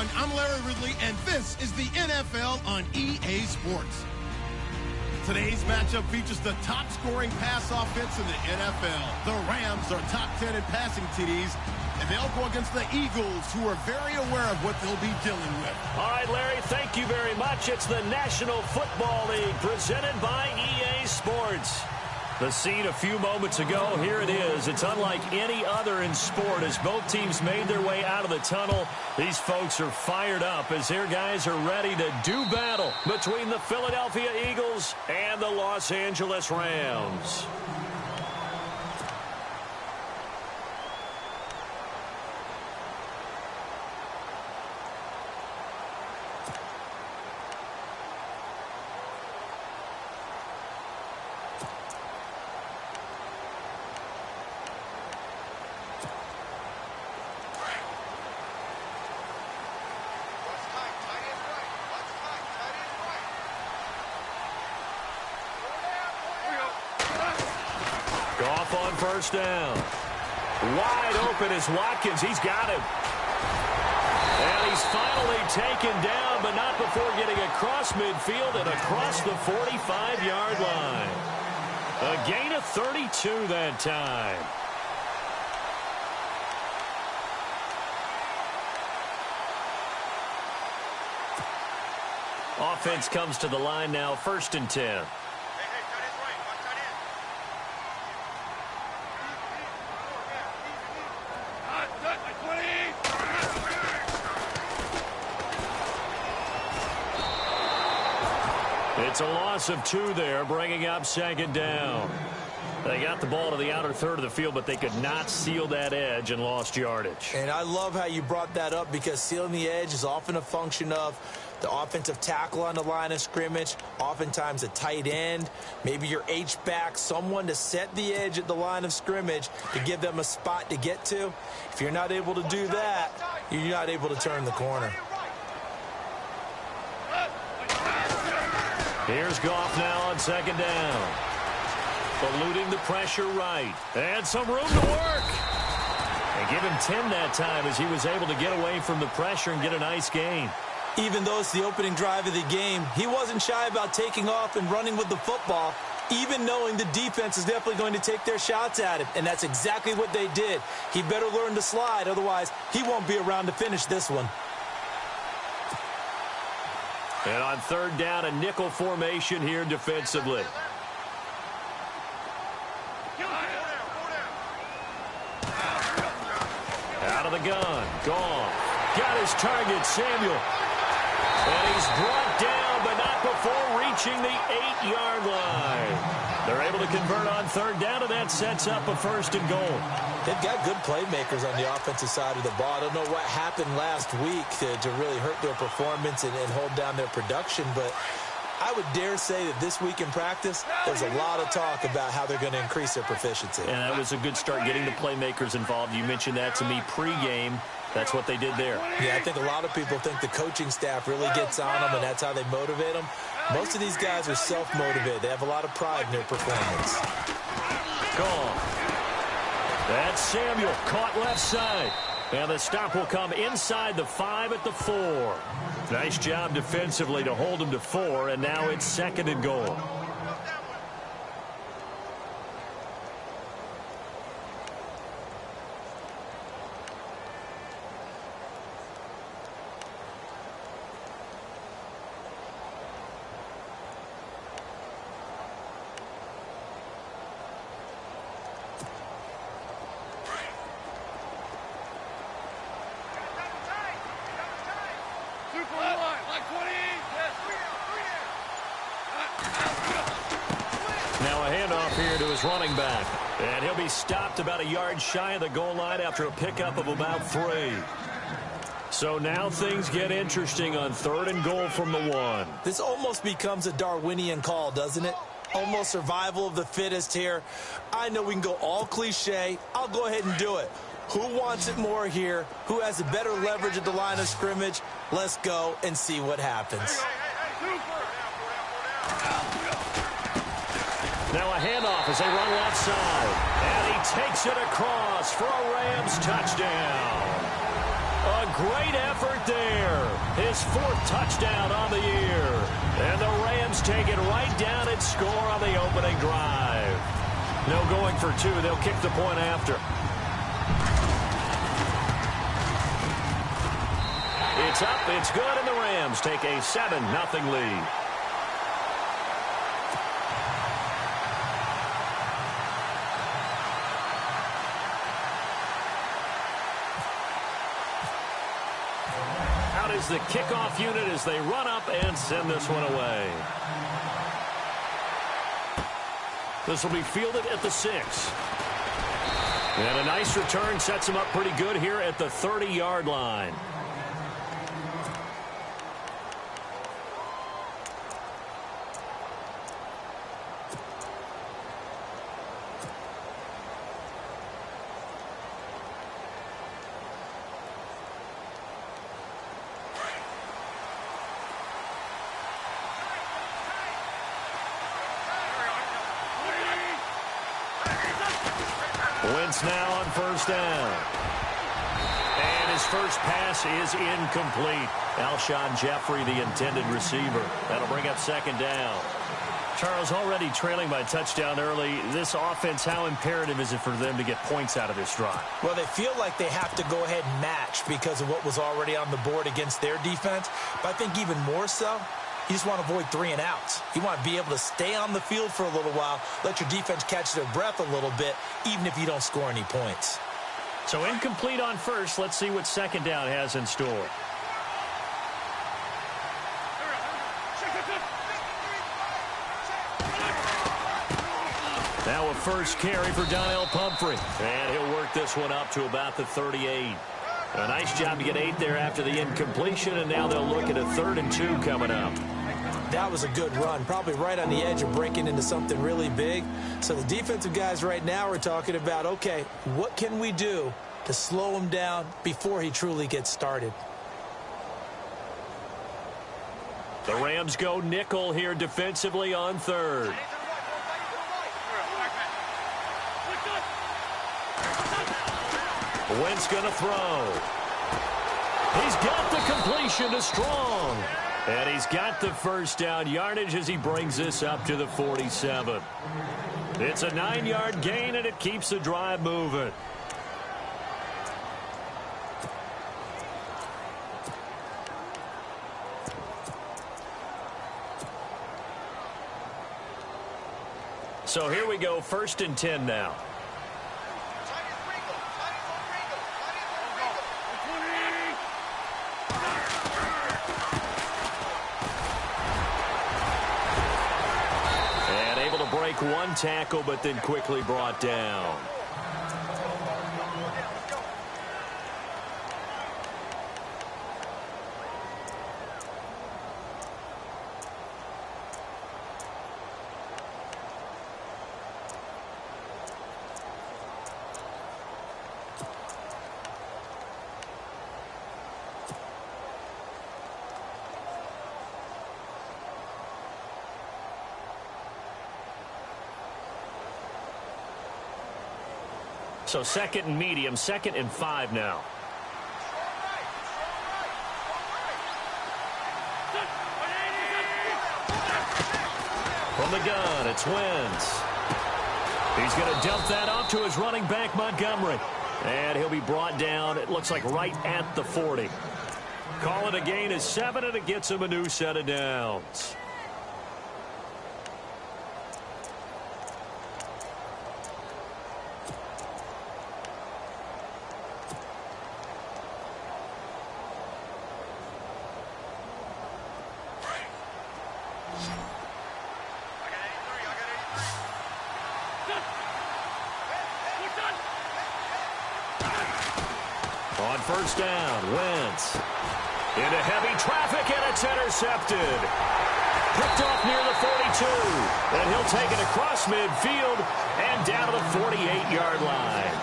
everyone. I'm Larry Ridley, and this is the NFL on EA Sports. Today's matchup features the top-scoring pass offense in the NFL. The Rams are top 10 in passing TDs, and they'll go against the Eagles, who are very aware of what they'll be dealing with. All right, Larry, thank you very much. It's the National Football League presented by EA Sports. The scene a few moments ago, here it is. It's unlike any other in sport as both teams made their way out of the tunnel. These folks are fired up as their guys are ready to do battle between the Philadelphia Eagles and the Los Angeles Rams. Off on first down. Wide open is Watkins. He's got him. And he's finally taken down, but not before getting across midfield and across the 45-yard line. A gain of 32 that time. Offense comes to the line now, 1st and 10. It's a loss of 2 there, bringing up 2nd down. They got the ball to the outer third of the field, but they could not seal that edge and lost yardage. And I love how you brought that up because sealing the edge is often a function of the offensive tackle on the line of scrimmage, oftentimes a tight end, maybe your H-back, someone to set the edge at the line of scrimmage to give them a spot to get to. If you're not able to do that, you're not able to turn the corner. Here's Goff now on 2nd down. Eluding the pressure right. And some room to work. And give him 10 that time as he was able to get away from the pressure and get a nice gain. Even though it's the opening drive of the game, he wasn't shy about taking off and running with the football, even knowing the defense is definitely going to take their shots at him. And that's exactly what they did. He better learn to slide, otherwise he won't be around to finish this one. And on 3rd down, a nickel formation here defensively. Out of the gun. Goff. Got his target, Samuel. And he's brought down, but not before reaching the 8-yard line. They're able to convert on 3rd down, and that sets up a 1st and goal. They've got good playmakers on the offensive side of the ball. I don't know what happened last week to really hurt their performance and hold down their production, but I would dare say that this week in practice, there's a lot of talk about how they're going to increase their proficiency. And that was a good start getting the playmakers involved. You mentioned that to me pregame. That's what they did there. Yeah, I think a lot of people think the coaching staff really gets on them, and that's how they motivate them. Most of these guys are self-motivated. They have a lot of pride in their performance. Gone. That's Samuel, caught left side. And the stop will come inside the 5 at the 4. Nice job defensively to hold him to 4, and now it's 2nd and goal. Now a handoff here to his running back. And he'll be stopped about a yard shy of the goal line after a pickup of about 3. So now things get interesting on 3rd and goal from the 1. This almost becomes a Darwinian call, doesn't it? Almost survival of the fittest here. I know we can go all cliche. I'll go ahead and do it. Who wants it more here? Who has a better leverage at the line of scrimmage? Let's go and see what happens. Now a handoff as they run left side. And he takes it across for a Rams touchdown. A great effort there. His 4th touchdown on the year. And the Rams take it right down and score on the opening drive. No going for 2. They'll kick the point after. It's up, it's good, and the Rams take a 7-0 lead. Out is the kickoff unit as they run up and send this one away. This will be fielded at the 6. And a nice return sets him up pretty good here at the 30-yard line. Wentz now on 1st down. And his first pass is incomplete. Alshon Jeffrey, the intended receiver. That'll bring up 2nd down. Charles, already trailing by touchdown early. This offense, how imperative is it for them to get points out of this drive? Well, they feel like they have to go ahead and match because of what was already on the board against their defense. But I think even more so, you just want to avoid 3 and outs. You want to be able to stay on the field for a little while, let your defense catch their breath a little bit, even if you don't score any points. So incomplete on 1st. Let's see what 2nd down has in store. Now a 1st carry for Donnell Pumphrey. And he'll work this one up to about the 38. A nice job to get 8 there after the incompletion, and now they'll look at a 3rd and 2 coming up. That was a good run, probably right on the edge of breaking into something really big. So the defensive guys right now are talking about, okay, what can we do to slow him down before he truly gets started? The Rams go nickel here defensively on 3rd. Wentz going to throw. He's got the completion to Strong. And he's got the 1st down yardage as he brings this up to the 47. It's a 9-yard gain, and it keeps the drive moving. So here we go, 1st and 10 now. Break 1 tackle, but then quickly brought down. So 2nd and medium, 2nd and 5 now. From the gun, it's Wentz. He's going to dump that off to his running back, Montgomery. And he'll be brought down, it looks like right at the 40. Call it a gain of 7, and it gets him a new set of downs. On 1st down, Wentz. Into heavy traffic, and it's intercepted. Picked off near the 42. And he'll take it across midfield and down to the 48-yard line.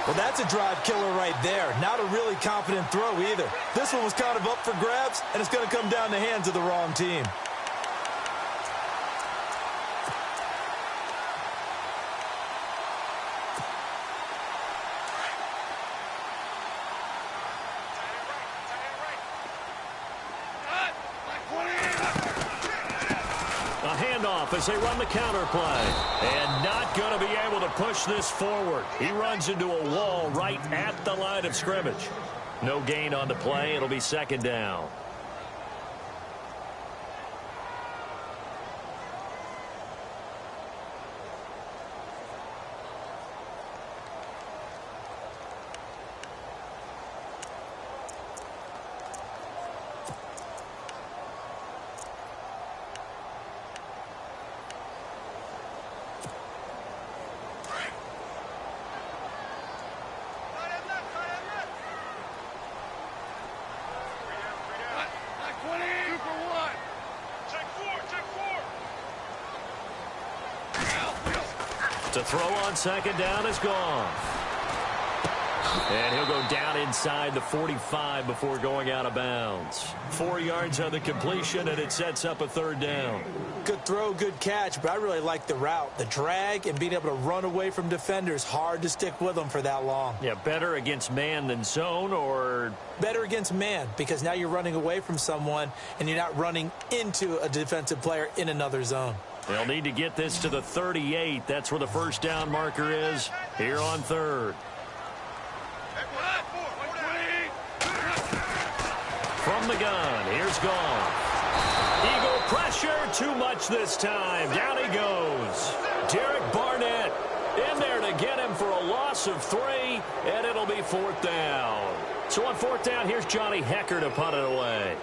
Well, that's a drive killer right there. Not a really confident throw either. This one was kind of up for grabs, and it's going to come down the hands of the wrong team. off as they run the counter play. And not going to be able to push this forward. He runs into a wall right at the line of scrimmage. No gain on the play. It'll be second down. To throw on second down is gone. And he'll go down inside the 45 before going out of bounds. 4 yards on the completion, and it sets up a third down. Good throw, good catch, but I really like the route. The drag and being able to run away from defenders. Hard to stick with them for that long. Yeah, better against man than zone, or? Better against man, because now you're running away from someone, and you're not running into a defensive player in another zone. They'll need to get this to the 38. That's where the first down marker is here on third. From the gun, here's Goff. Eagle pressure, too much this time. Down he goes. Derek Barnett in there to get him for a loss of 3, and it'll be fourth down. So on fourth down, here's Johnny Hecker to punt it away.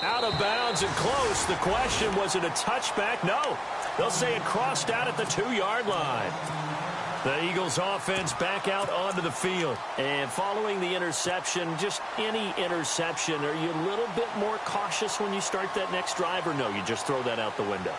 Out of bounds and close. The question, was it a touchback? No. They'll say it crossed out at the 2-yard line. The Eagles offense back out onto the field. And following the interception, just any interception, are you a little bit more cautious when you start that next drive, or no, you just throw that out the window?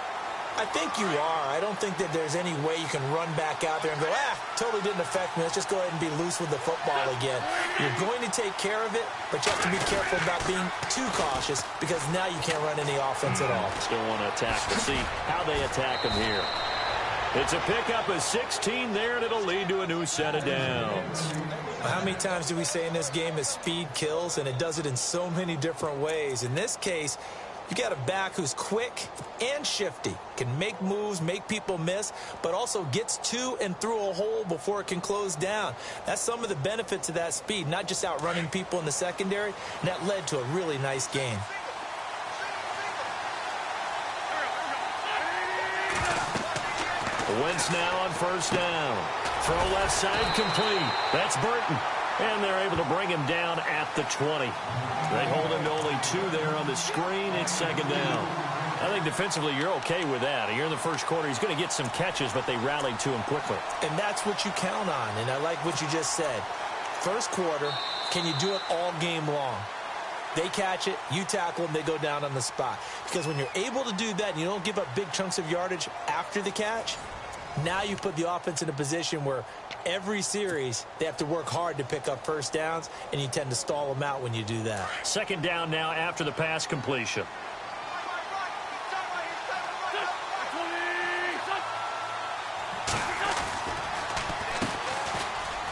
I think you are. I don't think that there's any way you can run back out there and go, totally didn't affect me. Let's just go ahead and be loose with the football again. You're going to take care of it, but you have to be careful about being too cautious, because now you can't run any offense at all. Still want to attack. We'll see how they attack them here. It's a pickup of 16 there, and it'll lead to a new set of downs. How many times do we say in this game that speed kills, and it does it in so many different ways? In this case, you got a back who's quick and shifty, can make moves, make people miss, but also gets to and through a hole before it can close down. That's some of the benefits of that speed, not just outrunning people in the secondary, and that led to a really nice game. Wentz now on first down. Throw left side complete. That's Burton. And they're able to bring him down at the 20. They hold him to only 2 there on the screen. It's second down. I think defensively you're okay with that. Here in the first quarter, he's going to get some catches, but they rallied to him quickly. And that's what you count on, and I like what you just said. First quarter, can you do it all game long? They catch it, you tackle them, they go down on the spot. Because when you're able to do that and you don't give up big chunks of yardage after the catch, now you put the offense in a position where every series they have to work hard to pick up first downs, and you tend to stall them out when you do that. Second down now after the pass completion.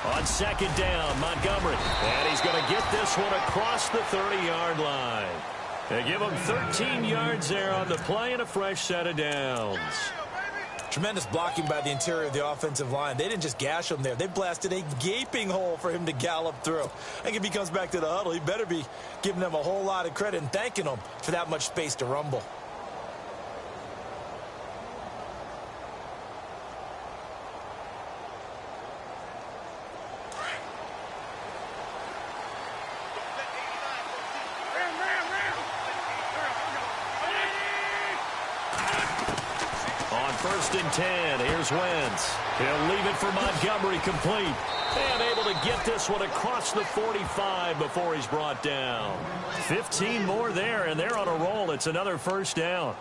On second down, Montgomery. And he's going to get this one across the 30-yard line. They give him 13 yards there on the play and a fresh set of downs. Tremendous blocking by the interior of the offensive line. They didn't just gash him there. They blasted a gaping hole for him to gallop through. I think if he comes back to the huddle, he better be giving them a whole lot of credit and thanking them for that much space to rumble. First and 10. Here's Wentz. He'll leave it for Montgomery complete. And able to get this one across the 45 before he's brought down. 15 more there, and they're on a roll. It's another first down.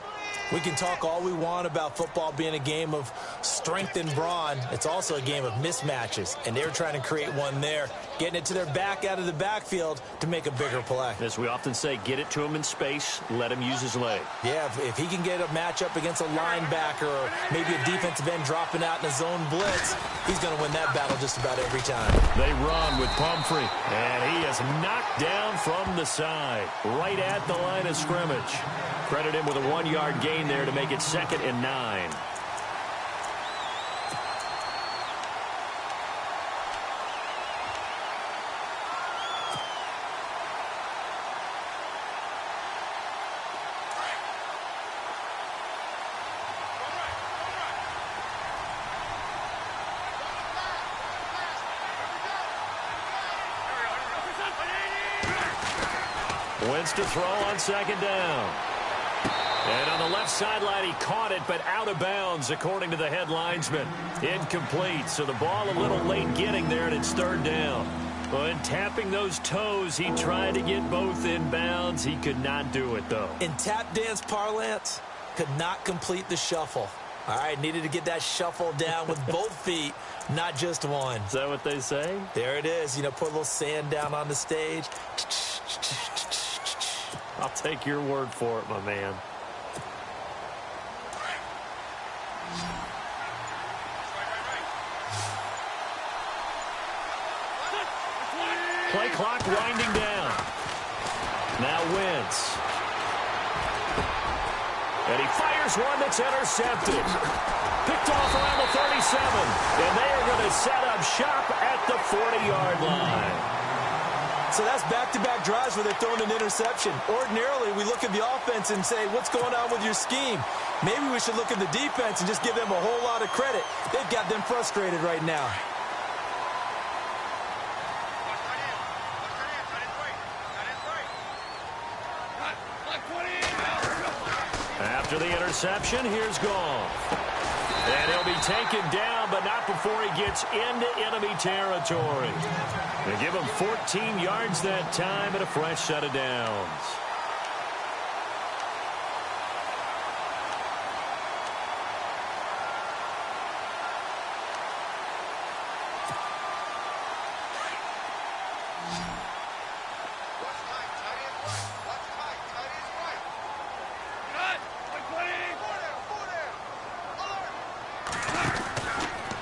We can talk all we want about football being a game of strength and brawn. It's also a game of mismatches, and they're trying to create one there, getting it to their back out of the backfield to make a bigger play. As we often say, get it to him in space, let him use his leg. Yeah, if he can get a matchup against a linebacker or maybe a defensive end dropping out in a zone blitz, he's going to win that battle just about every time. They run with Pumphrey, and he is knocked down from the side, right at the line of scrimmage. Credit him with a 1-yard gain there to make it 2nd and 9. Wentz to throw on 2nd down. And on the left sideline, he caught it, but out of bounds, according to the head linesman. Incomplete, so the ball a little late getting there, and it's 3rd down. Well, in tapping those toes, he tried to get both in bounds. He could not do it, though. In tap dance parlance, could not complete the shuffle. All right, needed to get that shuffle down with both feet, not just one. Is that what they say? There it is. You know, put a little sand down on the stage. I'll take your word for it, my man. Play clock winding down. Now Wentz. And he fires one that's intercepted. Picked off around the 37. And they are going to set up shop at the 40-yard line. So that's back-to-back drives where they're throwing an interception. Ordinarily, we look at the offense and say, what's going on with your scheme? Maybe we should look at the defense and just give them a whole lot of credit. They've got them frustrated right now. After the interception, here's Goff. And he'll be taken down, but not before he gets into enemy territory. They give him 14 yards that time and a fresh set of downs.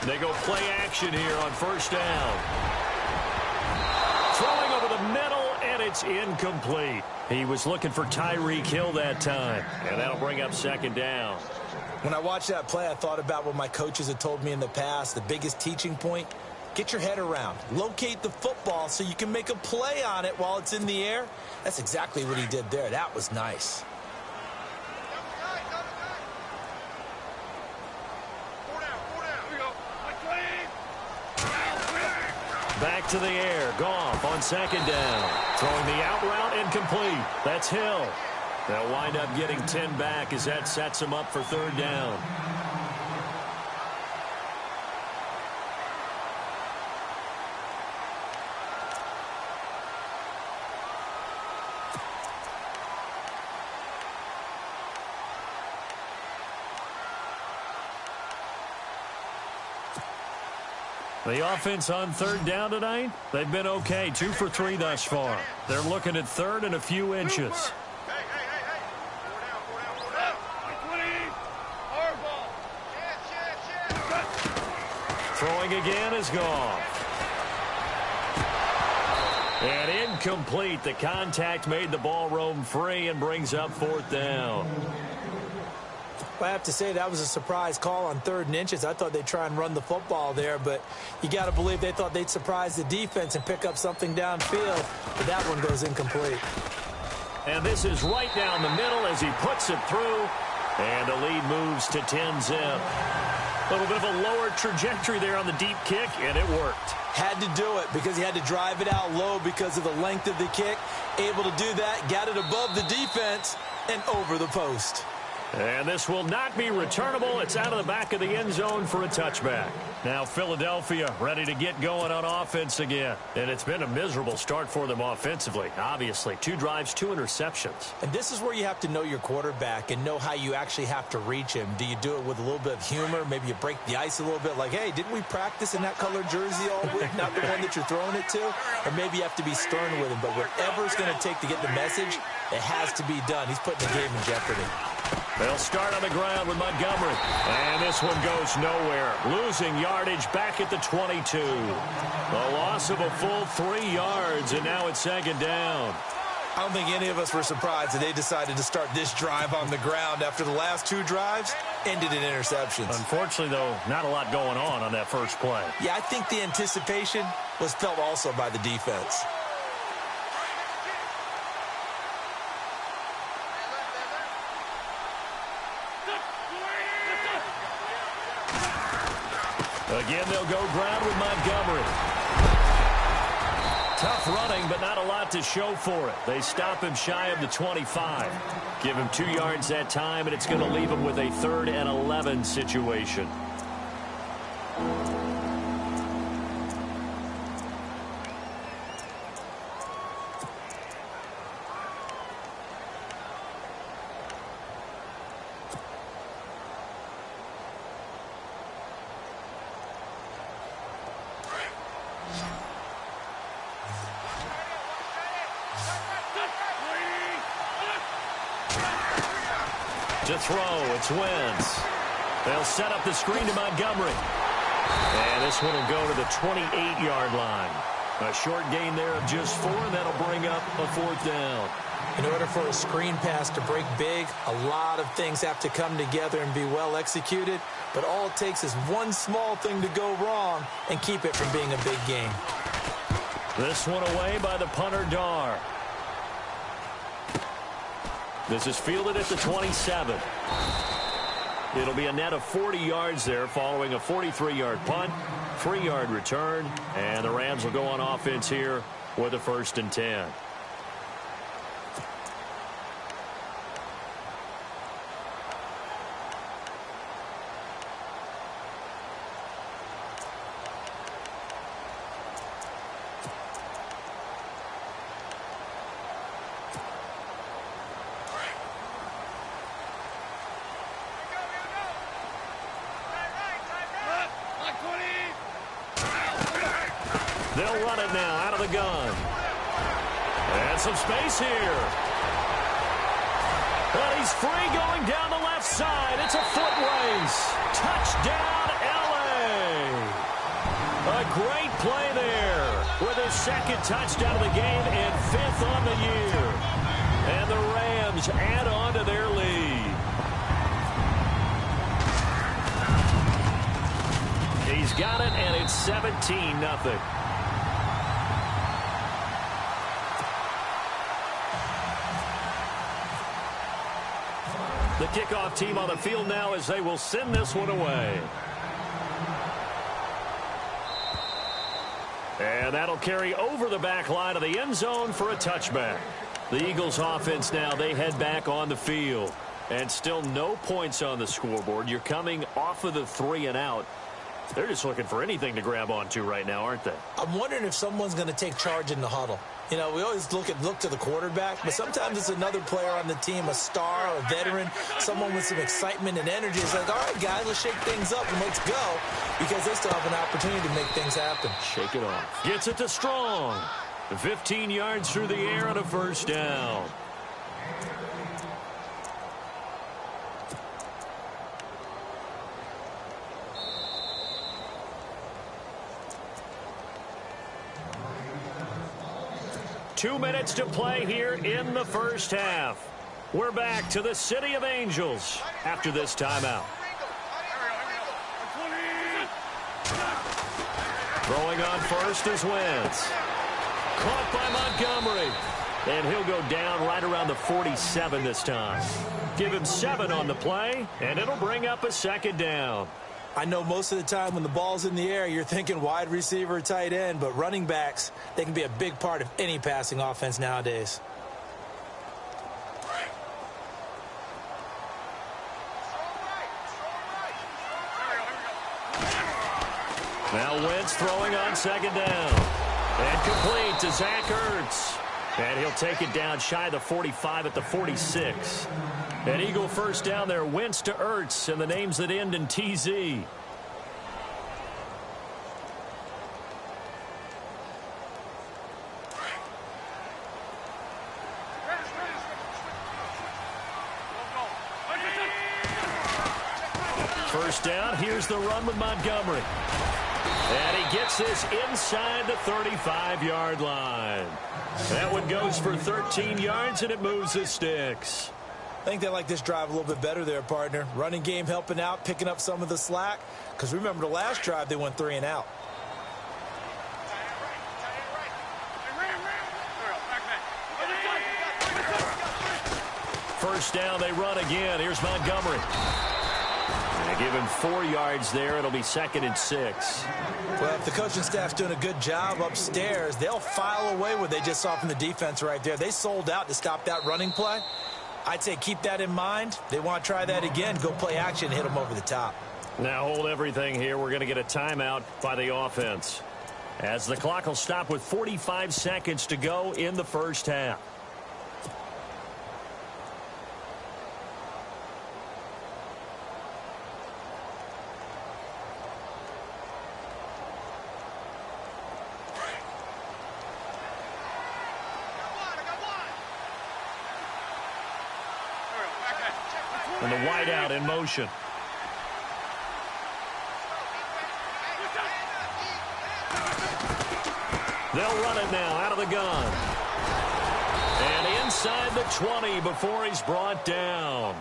They go play action here on 1st down. Throwing over the middle, and it's incomplete. He was looking for Tyreek Hill that time, and that'll bring up 2nd down. When I watched that play, I thought about what my coaches had told me in the past. The biggest teaching point, get your head around. Locate the football so you can make a play on it while it's in the air. That's exactly what he did there. That was nice. Back to the air. Goff on 2nd down. Throwing the out route incomplete. That's Hill. They'll wind up getting 10 back as that sets them up for 3rd down. The offense on 3rd down tonight, they've been okay. 2 for 3 thus far. They're looking at 3rd and a few inches. Throwing again is Goff. And incomplete. The contact made the ball roam free and brings up 4th down. I have to say that was a surprise call on 3rd and inches. I thought they'd try and run the football there, but you got to believe they thought they'd surprise the defense and pick up something downfield, but that one goes incomplete. And this is right down the middle as he puts it through, and the lead moves to 10-zip. A little bit of a lower trajectory there on the deep kick, and it worked. Had to do it because he had to drive it out low because of the length of the kick. Able to do that, got it above the defense and over the post. And this will not be returnable. It's out of the back of the end zone for a touchback. Now Philadelphia ready to get going on offense again. And it's been a miserable start for them offensively. Obviously, 2 drives, 2 interceptions. And this is where you have to know your quarterback and know how you actually have to reach him. Do you do it with a little bit of humor? Maybe you break the ice a little bit like, hey, didn't we practice in that colored jersey all week? Not the one that you're throwing it to? Or maybe you have to be stern with him. But whatever it's going to take to get the message, it has to be done. He's putting the game in jeopardy. They'll start on the ground with Montgomery. And this one goes nowhere. Losing yardage back at the 22. A loss of a full 3 yards, and now it's second down. I don't think any of us were surprised that they decided to start this drive on the ground after the last 2 drives ended in interceptions. Unfortunately, though, not a lot going on that first play. Yeah, I think the anticipation was felt also by the defense. Again, they'll go ground with Montgomery. Tough running, but not a lot to show for it. They stop him shy of the 25. Give him 2 yards that time, and it's going to leave him with a 3rd and 11 situation. To throw, it's Wentz. They'll set up the screen to Montgomery. And this one will go to the 28-yard line. A short gain there of just 4, and that'll bring up a 4th down. In order for a screen pass to break big, a lot of things have to come together and be well executed. But all it takes is one small thing to go wrong and keep it from being a big game. This one away by the punter, Dar. This is fielded at the 27. It'll be a net of 40 yards there following a 43-yard punt, 3-yard return, and the Rams will go on offense here with a 1st and 10. They'll run it now out of the gun. And some space here. But he's free going down the left side. It's a foot race. Touchdown, L.A. A great play there with his 2nd touchdown of the game and 5th on the year. And the Rams add on to their lead. He's got it, and it's 17-0. The kickoff team on the field now as they will send this one away. And that'll carry over the back line of the end zone for a touchback. The Eagles offense now, they head back on the field. And still no points on the scoreboard. You're coming off of the 3 and out. They're just looking for anything to grab onto right now, aren't they? I'm wondering if someone's going to take charge in the huddle. You know, we always look to the quarterback, but sometimes it's another player on the team, a star, a veteran, someone with some excitement and energy. It's like, all right, guys, let's shake things up and let's go, because they still have an opportunity to make things happen. Shake it off. Gets it to Strong. 15 yards through the air on a 1st down. Two minutes to play here in the first half. We're back to the City of Angels after this timeout. Throwing on first is Wentz. Caught by Montgomery. And he'll go down right around the 47 this time. Give him 7 on the play, and it'll bring up a 2nd down. I know most of the time when the ball's in the air, you're thinking wide receiver, tight end, but running backs, they can be a big part of any passing offense nowadays. Now Wentz throwing on second down. And complete to Zach Ertz. And he'll take it down shy of the 45 at the 46. An Eagle first down there. Wentz to Ertz, and the names that end in TZ. First down, here's the run with Montgomery. And he gets this inside the 35-yard line. That one goes for 13 yards, and it moves the sticks. I think they like this drive a little bit better there, partner. Running game helping out, picking up some of the slack. Because remember the last drive, they went 3 and out. First down, they run again. Here's Montgomery. They give him 4 yards there. It'll be 2nd and 6. Well, if the coaching staff's doing a good job upstairs, they'll file away what they just saw from the defense right there. They sold out to stop that running play. I'd say keep that in mind. They want to try that again. Go play action, hit them over the top. Now hold everything here. We're going to get a timeout by the offense, as the clock will stop with 45 seconds to go in the first half. And the wideout in motion. They'll run it now out of the gun. And inside the 20 before he's brought down.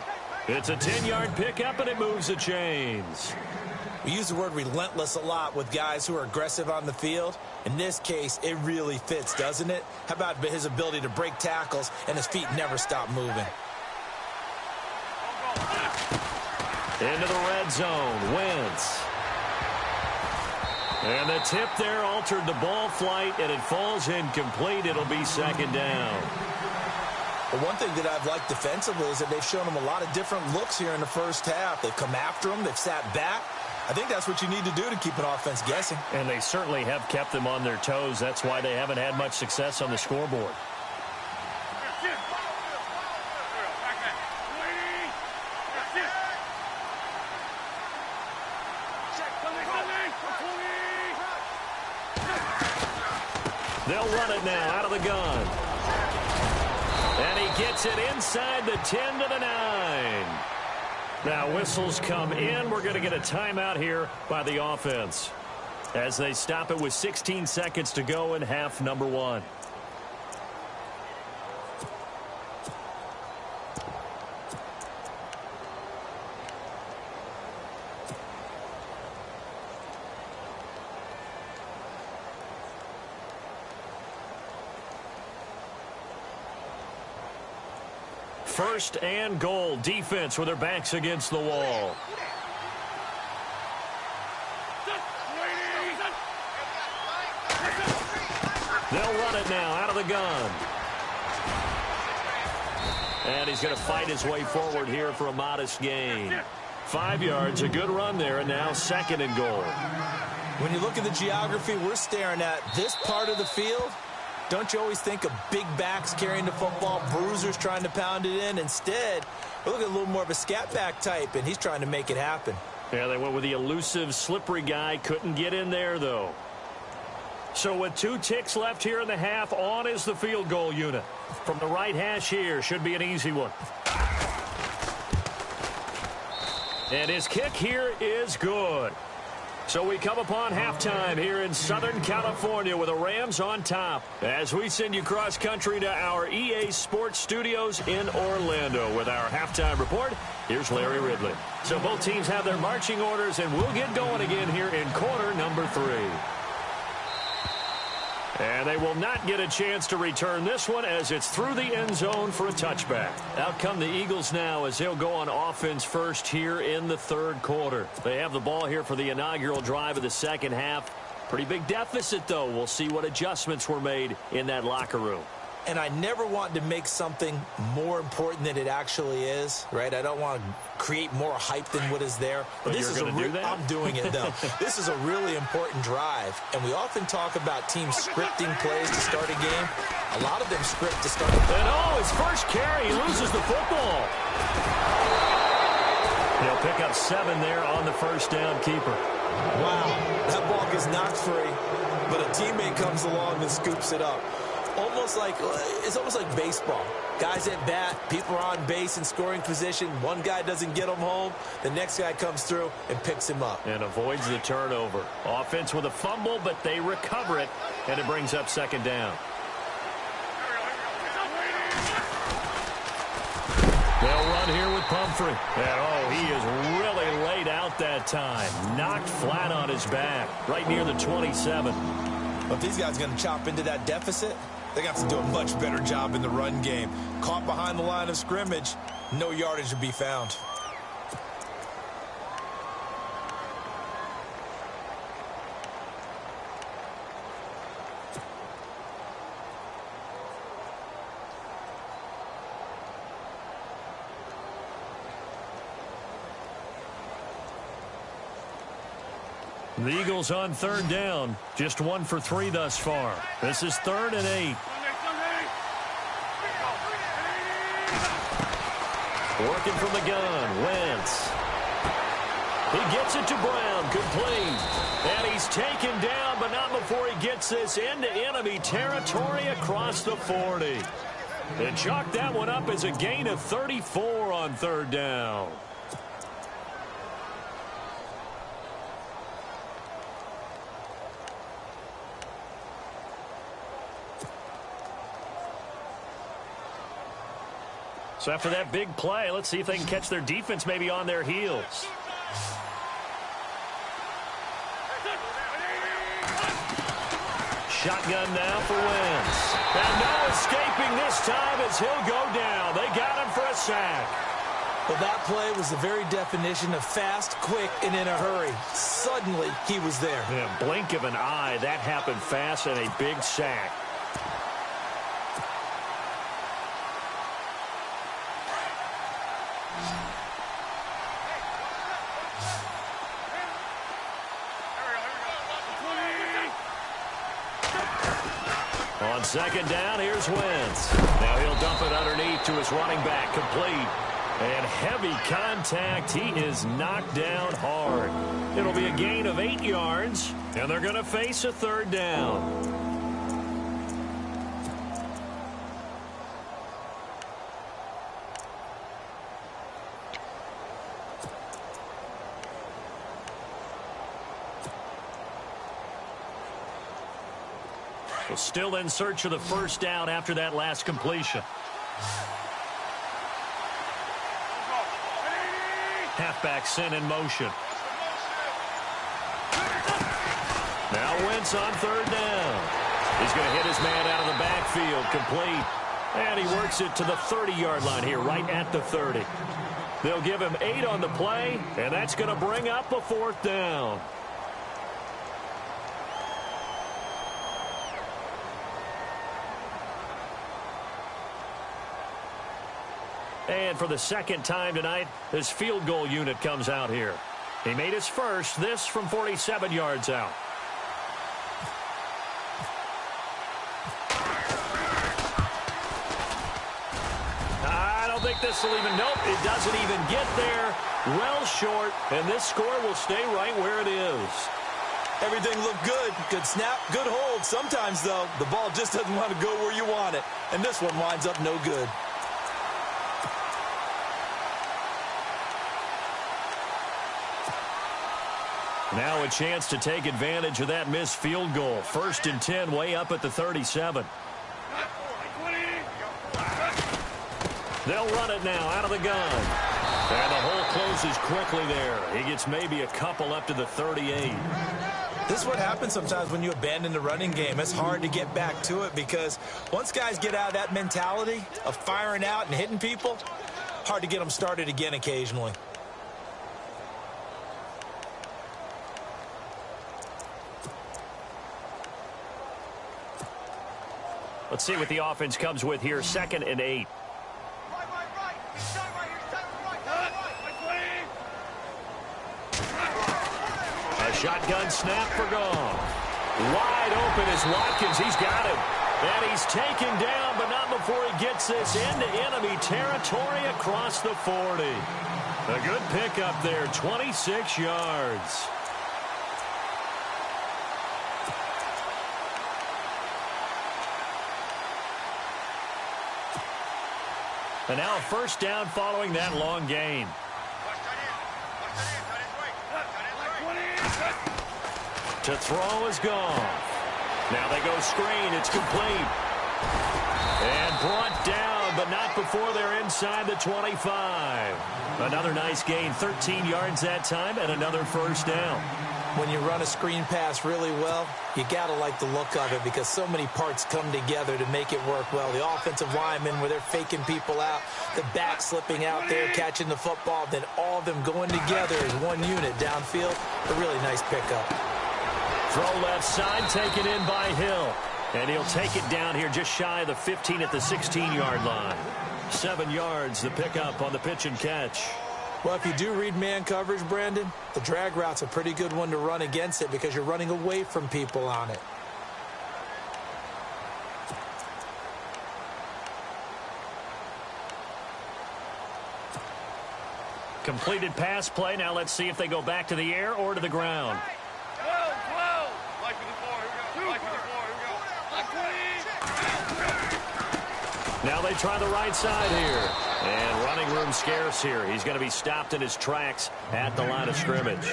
It's a 10-yard pickup, and it moves the chains. We use the word relentless a lot with guys who are aggressive on the field. In this case, it really fits, doesn't it? How about his ability to break tackles and his feet never stop moving? Into the red zone, Wentz. And the tip there altered the ball flight, and it falls incomplete. It'll be 2nd down. Well, one thing that I've liked defensively is that they've shown him a lot of different looks here in the first half. They've come after him. They've sat back. I think that's what you need to do to keep an offense guessing. And they certainly have kept them on their toes. That's why they haven't had much success on the scoreboard. They'll run it now out of the gun. And he gets it inside the 10 to the 9. Now whistles come in. We're going to get a timeout here by the offense, as they stop it with 16 seconds to go in half number 1. First and goal. Defense with their backs against the wall. They'll run it now out of the gun. And he's going to fight his way forward here for a modest gain. 5 yards, a good run there, and now 2nd and goal. When you look at the geography we're staring at, this part of the field, don't you always think of big backs carrying the football, bruisers trying to pound it in? Instead, we're looking at a little more of a scat back type, and he's trying to make it happen. Yeah, they went with the elusive, slippery guy. Couldn't get in there, though. So with 2 ticks left here in the half, on is the field goal unit. From the right hash here, should be an easy one. And his kick here is good. So we come upon halftime here in Southern California with the Rams on top, as we send you cross-country to our EA Sports Studios in Orlando with our halftime report. Here's Larry Ridley. So both teams have their marching orders, and we'll get going again here in quarter number 3. And they will not get a chance to return this one, as it's through the end zone for a touchback. Out come the Eagles now, as they'll go on offense first here in the 3rd quarter. They have the ball here for the inaugural drive of the 2nd half. Pretty big deficit, though. We'll see what adjustments were made in that locker room. and I never want to make something more important than it actually is, right? I don't want to create more hype than what is there. But this is I'm doing it, though. This is a really important drive, and we often talk about teams scripting plays to start a game. A lot of them script to start a game. And his first carry, he loses the football. He'll pick up 7 there on the first down keeper. Wow, that ball gets knocked free, but a teammate comes along and scoops it up. It's almost like baseball. Guys at bat, people are on base in scoring position. One guy doesn't get him home. The next guy comes through and picks him up. And avoids the turnover. Offense with a fumble, but they recover it, and it brings up second down. They'll run here with Pumphrey. And, he is really laid out that time. Knocked flat on his back, right near the 27. But if these guys are going to chop into that deficit, they got to do a much better job in the run game. Caught behind the line of scrimmage, no yardage to be found. The Eagles on third down. Just 1 for 3 thus far. This is 3rd and 8. Working from the gun. Wentz. He gets it to Brown. Complete. And he's taken down, but not before he gets this into enemy territory across the 40. And chalk that one up as a gain of 34 on third down. So after that big play, let's see if they can catch their defense maybe on their heels. Shotgun now for Wentz. And no escaping this time as he'll go down. They got him for a sack. Well, that play was the very definition of fast, quick, and in a hurry. Suddenly, he was there. Yeah, blink of an eye. That happened fast and a big sack. On second down, here's Wentz. Now he'll dump it underneath to his running back, complete. And heavy contact. He is knocked down hard. It'll be a gain of 8 yards, and they're going to face a third down. Well, still in search of the first down after that last completion. Halfback sent in motion. Now Wentz on third down. He's going to hit his man out of the backfield, complete. And he works it to the 30-yard line here, right at the 30. They'll give him 8 on the play, and that's going to bring up a fourth down. And for the second time tonight, this field goal unit comes out here. He made his first, this from 47 yards out. I don't think this will even, nope, it doesn't even get there. Well short, and this score will stay right where it is. Everything looked good. Good snap, good hold. Sometimes, though, the ball just doesn't want to go where you want it. And this one winds up no good. Now a chance to take advantage of that missed field goal. 1st and 10, way up at the 37. They'll run it now out of the gun. And the hole closes quickly there. He gets maybe a couple up to the 38. This is what happens sometimes when you abandon the running game. It's hard to get back to it because once guys get out of that mentality of firing out and hitting people, hard to get them started again occasionally. Let's see what the offense comes with here. 2nd and 8. A shotgun snap for Goff. Wide open is Watkins. He's got him. And he's taken down, but not before he gets this into enemy territory across the 40. A good pickup there, 26 yards. And now a first down following that long gain. To throw is gone. Now they go screen. It's complete. And brought down, but not before they're inside the 25. Another nice gain, 13 yards that time, and another first down. When you run a screen pass really well, you got to like the look of it because so many parts come together to make it work well. The offensive linemen, where they're faking people out, the back slipping out there, catching the football, then all of them going together as one unit downfield. A really nice pickup. Throw left side, taken in by Hill. And he'll take it down here just shy of the 15 at the 16-yard line. 7 yards, the pickup on the pitch and catch. Well, if you do read man coverage, Brandon, the drag route's a pretty good one to run against it because you're running away from people on it. Completed pass play. Now let's see if they go back to the air or to the ground. Now they try the right side here. And running room scarce here. He's going to be stopped in his tracks at the line of scrimmage.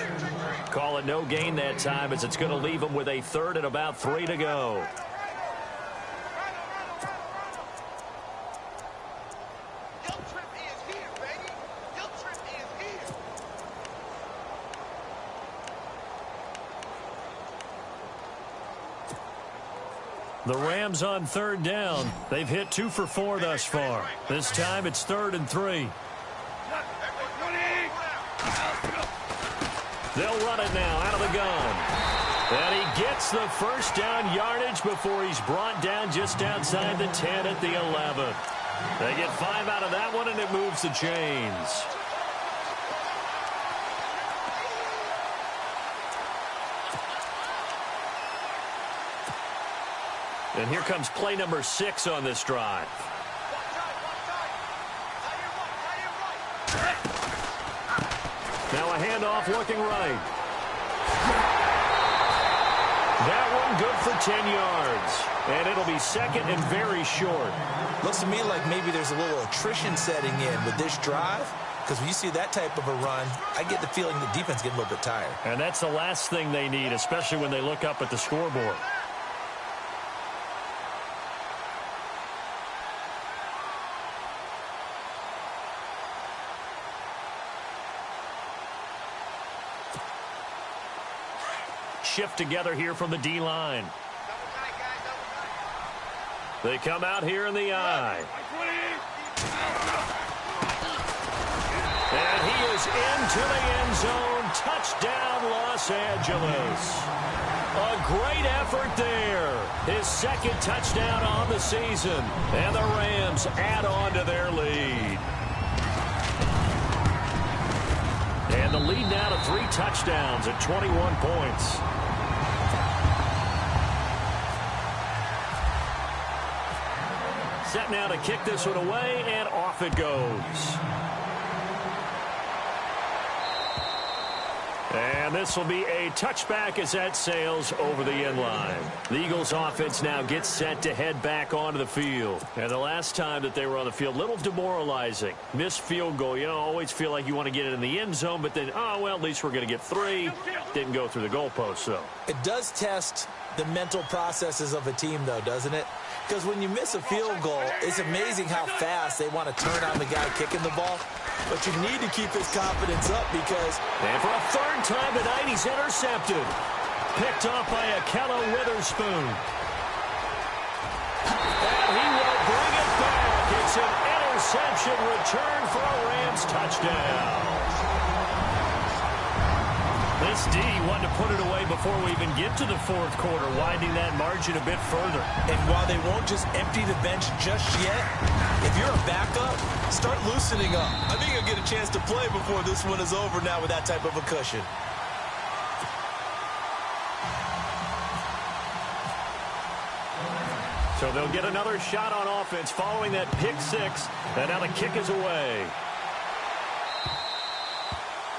Call it no gain that time as it's going to leave him with a 3rd and about 3 to go. The Rams on 3rd down. They've hit 2 for 4 thus far. This time it's 3rd and 3. They'll run it now out of the gun. And he gets the first down yardage before he's brought down just outside the 10 at the 11. They get 5 out of that one, and it moves the chains. And here comes play number 6 on this drive. Now a handoff looking right. That one good for 10 yards. And it'll be 2nd and very short. Looks to me like maybe there's a little attrition setting in with this drive. Because when you see that type of a run, I get the feeling the defense getting a little bit tired. And that's the last thing they need, especially when they look up at the scoreboard. Shift together here from the D-line. They come out here in the I. And he is into the end zone. Touchdown, Los Angeles. A great effort there. His 2nd touchdown on the season. And the Rams add on to their lead. And the lead now to 3 touchdowns at 21 points. Set now to kick this one away, and off it goes. And this will be a touchback as that sails over the end line. The Eagles offense now gets set to head back onto the field. And the last time that they were on the field, a little demoralizing. Missed field goal. You know, always feel like you want to get it in the end zone, but then, oh, well, at least we're going to get 3. Didn't go through the goalpost, though. It does test the mental processes of a team, though, doesn't it? Because when you miss a field goal, it's amazing how fast they want to turn on the guy kicking the ball. But you need to keep his confidence up because... And for a 3rd time tonight, he's intercepted. Picked off by Akello Witherspoon. And he will bring it back. It's an interception return for a Rams touchdown. The This D wanted to put it away before we even get to the fourth quarter, widening that margin a bit further. And while they won't just empty the bench just yet, if you're a backup, start loosening up. I think you'll get a chance to play before this one is over now with that type of a cushion. So they'll get another shot on offense following that pick six, and now the kick is away.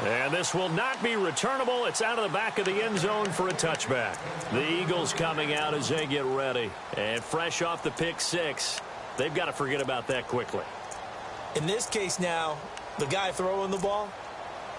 And this will not be returnable. It's out of the back of the end zone for a touchback. The Eagles coming out as they get ready. And fresh off the pick six, they've got to forget about that quickly. In this case now, the guy throwing the ball,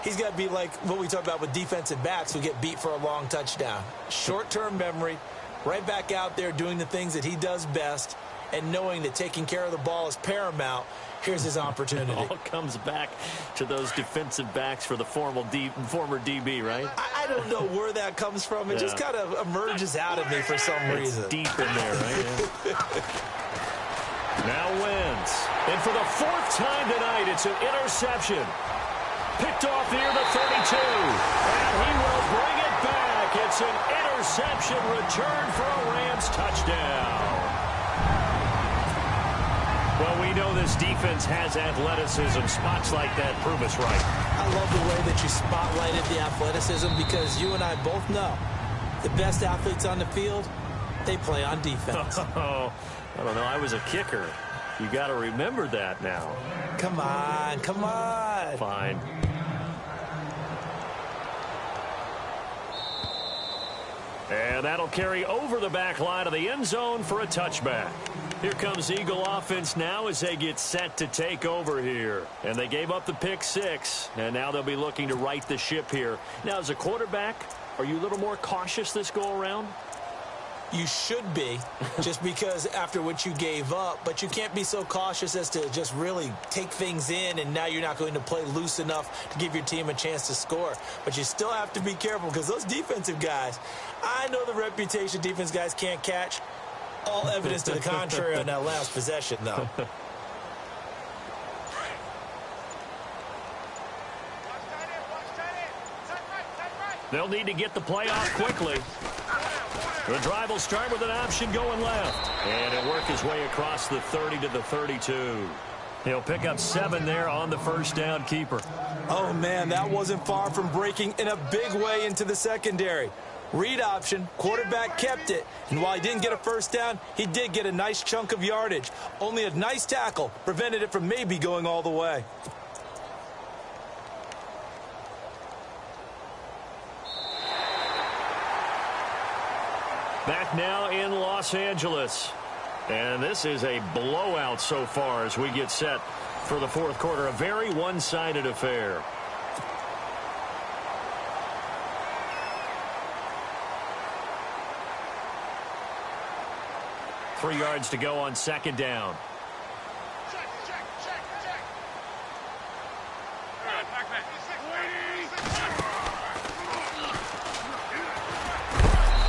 he's got to be like what we talk about with defensive backs who get beat for a long touchdown. Short-term memory, right back out there doing the things that he does best, and knowing that taking care of the ball is paramount. Here's his opportunity. It all comes back to those defensive backs for the former DB, right? I don't know where that comes from. It just kind of emerges out of me for some reason. It's deep in there, right? Now wins. And for the fourth time tonight, it's an interception. Picked off near the 32. And he will bring it back. It's an interception return for a Rams touchdown. Well, we know this defense has athleticism. Spots like that prove us right. I love the way that you spotlighted the athleticism because you and I both know the best athletes on the field, they play on defense. Oh, I don't know. I was a kicker. You got to remember that now. Come on, come on. Fine. And that'll carry over the back line of the end zone for a touchback. Here comes Eagle offense now as they get set to take over here. And they gave up the pick six, and now they'll be looking to right the ship here. Now, as a quarterback, are you a little more cautious this go-around? You should be, just because after what you gave up, but you can't be so cautious as to just really take things in, and now you're not going to play loose enough to give your team a chance to score. But you still have to be careful because those defensive guys, I know the reputation defense guys can't catch. All evidence to the contrary on that last possession, though. They'll need to get the play off quickly. The drive will start with an option going left. And it'll work his way across the 30 to the 32. He'll pick up 7 there on the first down keeper. Oh, man, that wasn't far from breaking in a big way into the secondary. Read option, quarterback kept it, and while he didn't get a first down, he did get a nice chunk of yardage. Only a nice tackle prevented it from maybe going all the way. Back now in Los Angeles. And this is a blowout so far as we get set for the fourth quarter. A very one-sided affair. Three yards to go on second down.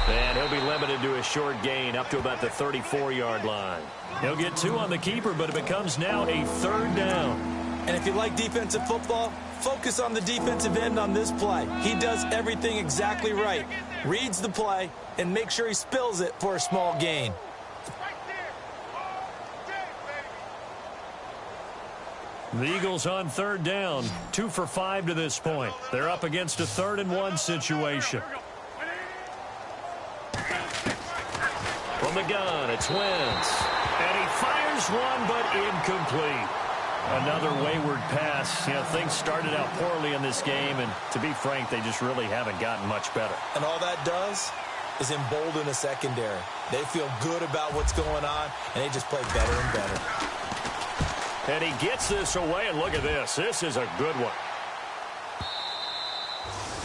And he'll be limited to a short gain up to about the 34-yard line. He'll get 2 on the keeper, but it becomes now a third down. And if you like defensive football, focus on the defensive end on this play. He does everything exactly right. Reads the play and makes sure he spills it for a small gain. The Eagles on third down, 2 for 5 to this point. They're up against a 3rd-and-1 situation. From the gun, it's Wentz. And he fires one, but incomplete. Another wayward pass. You know, things started out poorly in this game, and to be frank, they just really haven't gotten much better. And all that does is embolden a secondary. They feel good about what's going on, and they just play better and better. And he gets this away, and look at this. This is a good one.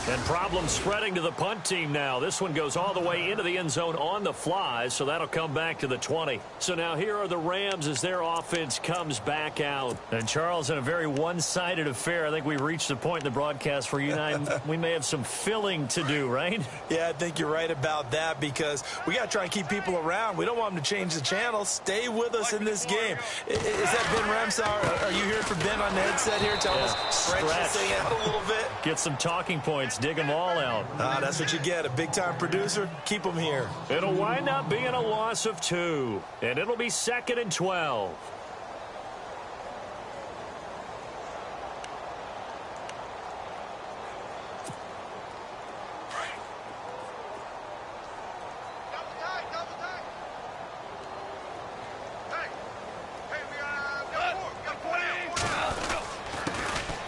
And problems spreading to the punt team now. This one goes all the way into the end zone on the fly, so that'll come back to the 20. So now here are the Rams as their offense comes back out. And, Charles, in a very one-sided affair, I think we've reached the point in the broadcast where you and I, we may have some filling to do, right? Yeah, I think you're right about that because we got to try and keep people around. We don't want them to change the channel. Stay with us in this game. Is that Ben Ramsar? Are you hearing from Ben on the headset here? Tell us, stretch this thing out a little bit. Get some talking points Let's dig them all out. That's what you get. A big-time producer. Keep them here. It'll wind up being a loss of 2, and it'll be 2nd and 12.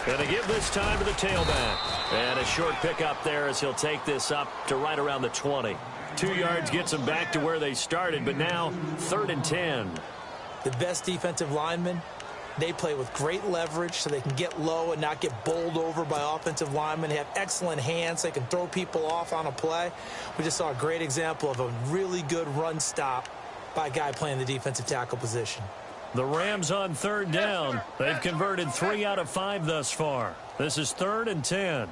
Going to give this time to the tailback. And a short pickup there as he'll take this up to right around the 20. 2 yards gets them back to where they started, but now 3rd and 10. The best defensive linemen, they play with great leverage so they can get low and not get bowled over by offensive linemen. They have excellent hands. They can throw people off on a play. We just saw a great example of a really good run stop by a guy playing the defensive tackle position. The Rams on 3rd down. They've converted 3 out of 5 thus far. This is 3rd and 10.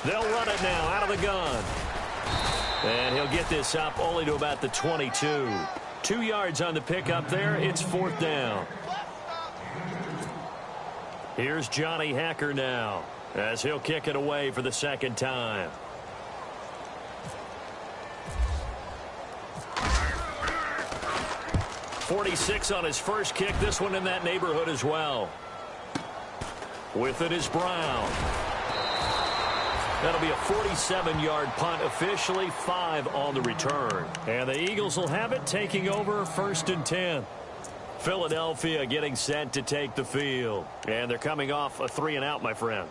They'll run it now out of the gun. And he'll get this up only to about the 22. 2 yards on the pickup there. It's 4th down. Here's Johnny Hacker now, as he'll kick it away for the 2nd time. .46 on his first kick. This one in that neighborhood as well. With it is Brown. That'll be a 47-yard punt, officially 5 on the return. And the Eagles will have it, taking over 1st and 10. Philadelphia getting set to take the field. And they're coming off a 3-and-out, my friend.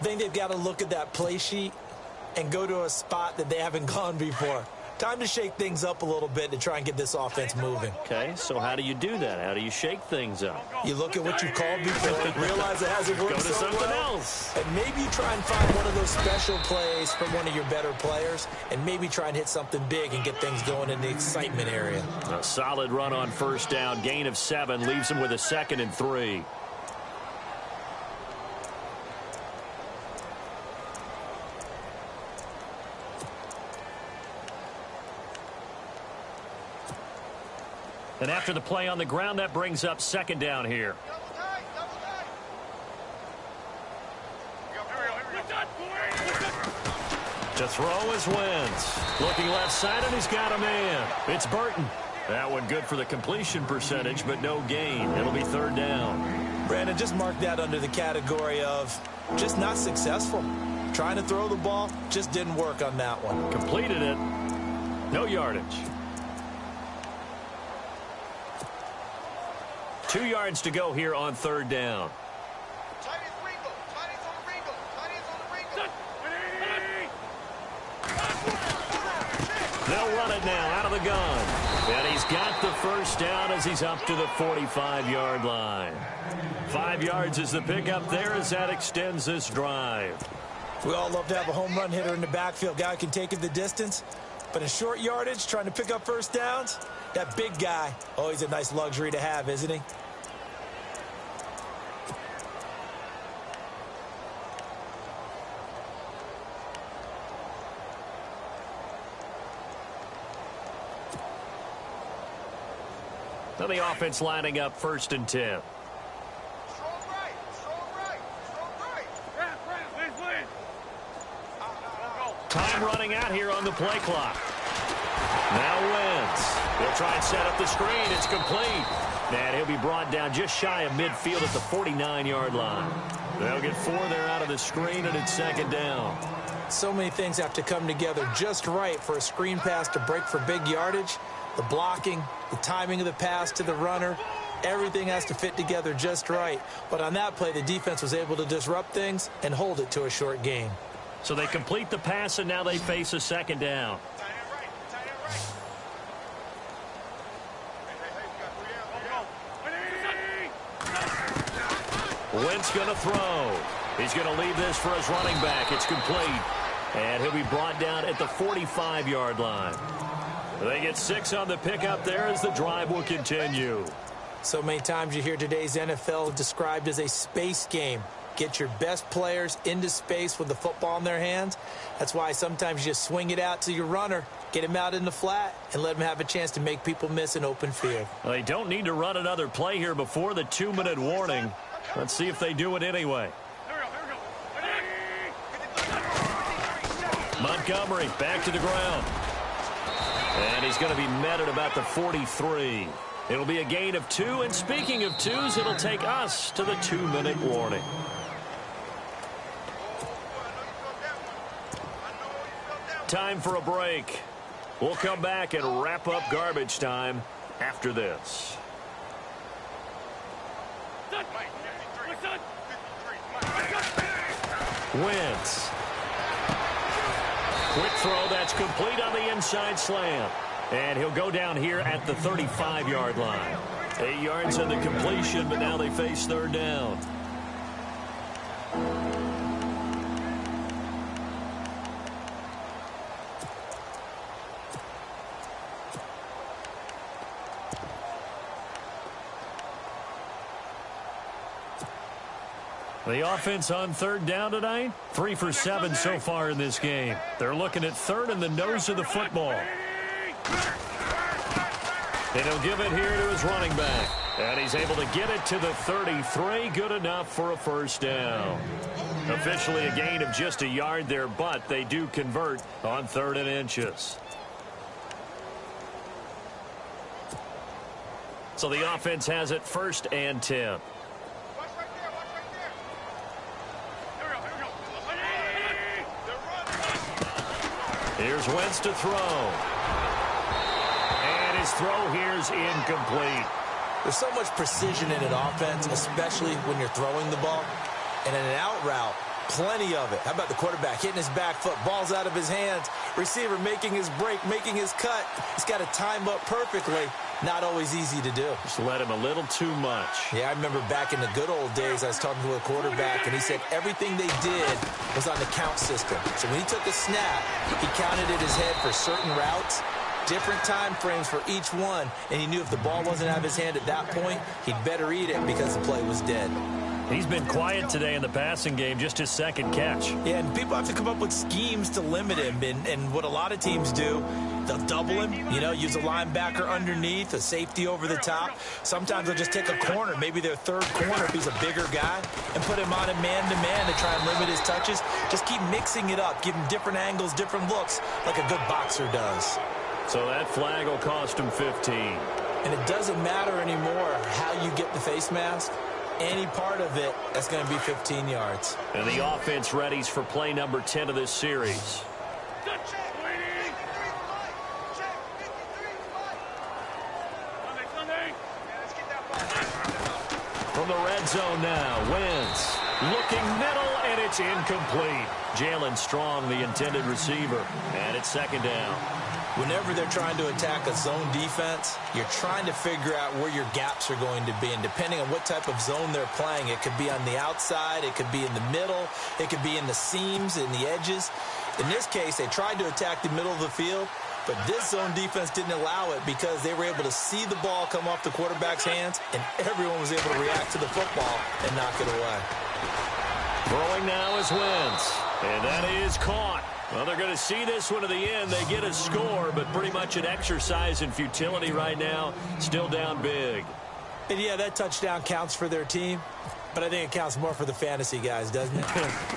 I think they've got to look at that play sheet and go to a spot that they haven't gone before. Time to shake things up a little bit to try and get this offense moving. Okay, so how do you do that? How do you shake things up? You look at what you've called before, realize it hasn't worked Go to so something well, else. and maybe you try and find one of those special plays from one of your better players, and maybe try and hit something big and get things going in the excitement area. A solid run on 1st down. Gain of 7 leaves him with a 2nd and 3. And after the play on the ground, that brings up 2nd down here. To throw is Wentz. Looking left side, and he's got a man. It's Burton. That one good for the completion percentage, but no gain. It'll be 3rd down. Brandon, just mark that under the category of just not successful. Trying to throw the ball, just didn't work on that one. Completed it. No yardage. 2 yards to go here on 3rd down. They'll run it now out of the gun. And he's got the 1st down as he's up to the 45-yard line. 5 yards is the pickup there as that extends this drive. We all love to have a home run hitter in the backfield. Guy who can take it the distance. But in short yardage, trying to pick up 1st downs, that big guy, oh, he's a nice luxury to have, isn't he? So the offense lining up 1st and 10. Time running out here on the play clock. Now Wentz. He'll try and set up the screen. It's complete. And he'll be brought down just shy of midfield at the 49-yard line. They'll get 4 there out of the screen, and it's 2nd down. So many things have to come together just right for a screen pass to break for big yardage. The blocking, the timing of the pass to the runner, everything has to fit together just right. But on that play, the defense was able to disrupt things and hold it to a short gain. So they complete the pass, and now they face a 2nd down. Wentz going to throw. He's going to leave this for his running back. It's complete. And he'll be brought down at the 45-yard line. They get 6 on the pickup there as the drive will continue. So many times you hear today's NFL described as a space game. Get your best players into space with the football in their hands. That's why sometimes you just swing it out to your runner, get him out in the flat, and let him have a chance to make people miss an open field. Well, they don't need to run another play here before the 2-minute warning. Let's see if they do it anyway. Montgomery back to the ground. And he's going to be met at about the 43. It'll be a gain of 2, and speaking of 2s, it'll take us to the 2-minute warning. Time for a break. We'll come back and wrap up garbage time after this. Wentz. Quick throw that's complete on the inside slant. And he'll go down here at the 35-yard line. 8 yards in the completion, but now they face third down. The offense on third down tonight, 3 for 7 so far in this game. They're looking at third in the nose of the football. And he'll give it here to his running back. And he's able to get it to the 33. Good enough for a first down. Officially a gain of just a yard there, but they do convert on 3rd and inches. So the offense has it 1st and 10. Here's Wentz to throw. And his throw here's incomplete. There's so much precision in an offense, especially when you're throwing the ball. And in an out route, plenty of it. How about the quarterback hitting his back foot, ball's out of his hands, receiver making his break, making his cut. He's got to time up perfectly. Not always easy to do. Just let him a little too much. Yeah, I remember back in the good old days, I was talking to a quarterback, and he said everything they did was on the count system. So when he took a snap, he counted in his head for certain routes, different time frames for each one, and he knew if the ball wasn't out of his hand at that point, he'd better eat it because the play was dead. He's been quiet today in the passing game, just his 2nd catch. Yeah, and people have to come up with schemes to limit him, and what a lot of teams do, they'll double him, use a linebacker underneath, a safety over the top. Sometimes they'll just take a corner, maybe their 3rd corner if he's a bigger guy, and put him on a man-to-man to try and limit his touches. Just keep mixing it up, give him different angles, different looks, like a good boxer does. So that flag will cost him 15. And it doesn't matter anymore how you get the face mask. Any part of it, that's going to be 15 yards. And the offense readies for play number 10 of this series. From the red zone now, Wentz looking middle, and it's incomplete. Jalen Strong, the intended receiver, and it's 2nd down. Whenever they're trying to attack a zone defense, you're trying to figure out where your gaps are going to be. And depending on what type of zone they're playing, it could be on the outside, it could be in the middle, it could be in the seams, in the edges. In this case, they tried to attack the middle of the field, but this zone defense didn't allow it because they were able to see the ball come off the quarterback's hands, and everyone was able to react to the football and knock it away. Throwing now is Wentz, and that is caught. Well, they're going to see this one to the end. They get a score, but pretty much an exercise in futility right now. Still down big. And yeah, that touchdown counts for their team, but I think it counts more for the fantasy guys, doesn't it?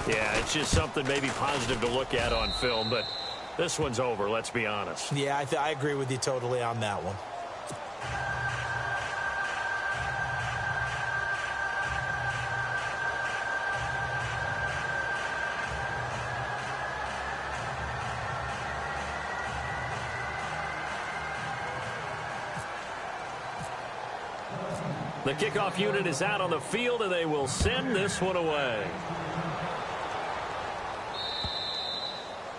Yeah, it's just something maybe positive to look at on film, but this one's over, let's be honest. Yeah, I agree with you totally on that one. The kickoff unit is out on the field, and they will send this one away.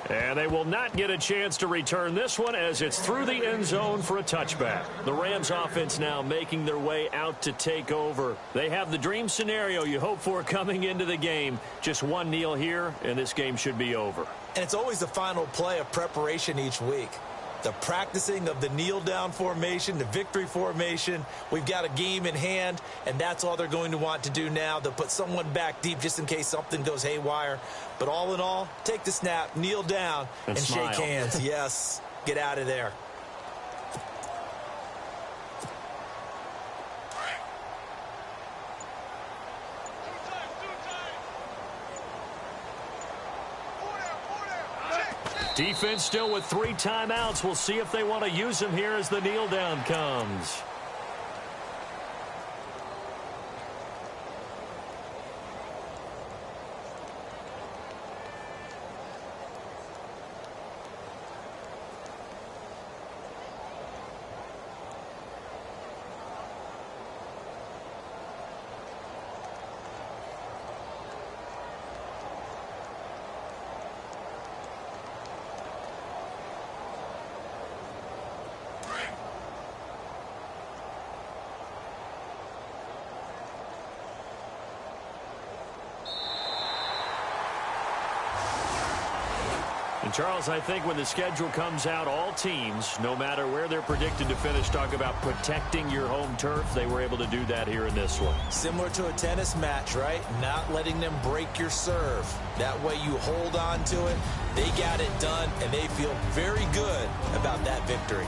And they will not get a chance to return this one as it's through the end zone for a touchback. The Rams offense now making their way out to take over. They have the dream scenario you hope for coming into the game. Just one kneel here, and this game should be over. And it's always the final play of preparation each week. the practicing of the kneel-down formation, the victory formation. We've got a game in hand, and that's all they're going to want to do now. They'll put someone back deep just in case something goes haywire. But all in all, take the snap, kneel down, and shake hands. Yes, get out of there. Defense still with 3 timeouts. We'll see if they want to use them here as the kneel down comes. And Charles, I think when the schedule comes out, all teams, no matter where they're predicted to finish, talk about protecting your home turf. They were able to do that here in this one. Similar to a tennis match, right? Not letting them break your serve. That way you hold on to it. They got it done, and they feel very good about that victory.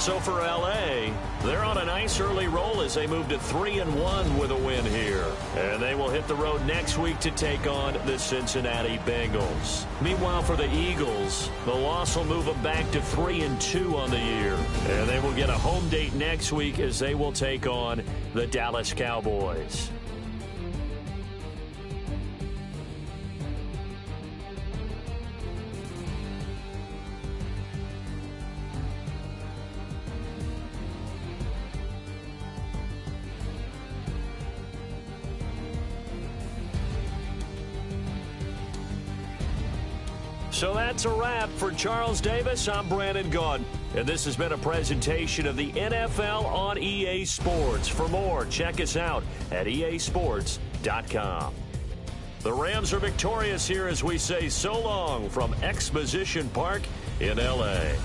So for LA, they're on a nice early roll as they move to 3-1 with a win here. And they will hit the road next week to take on the Cincinnati Bengals. Meanwhile, for the Eagles, the loss will move them back to 3-2 on the year. And they will get a home date next week as they will take on the Dallas Cowboys. So that's a wrap. For Charles Davis, I'm Brandon Gaudin. And this has been a presentation of the NFL on EA Sports. For more, check us out at easports.com. The Rams are victorious here as we say so long from Exposition Park in L.A.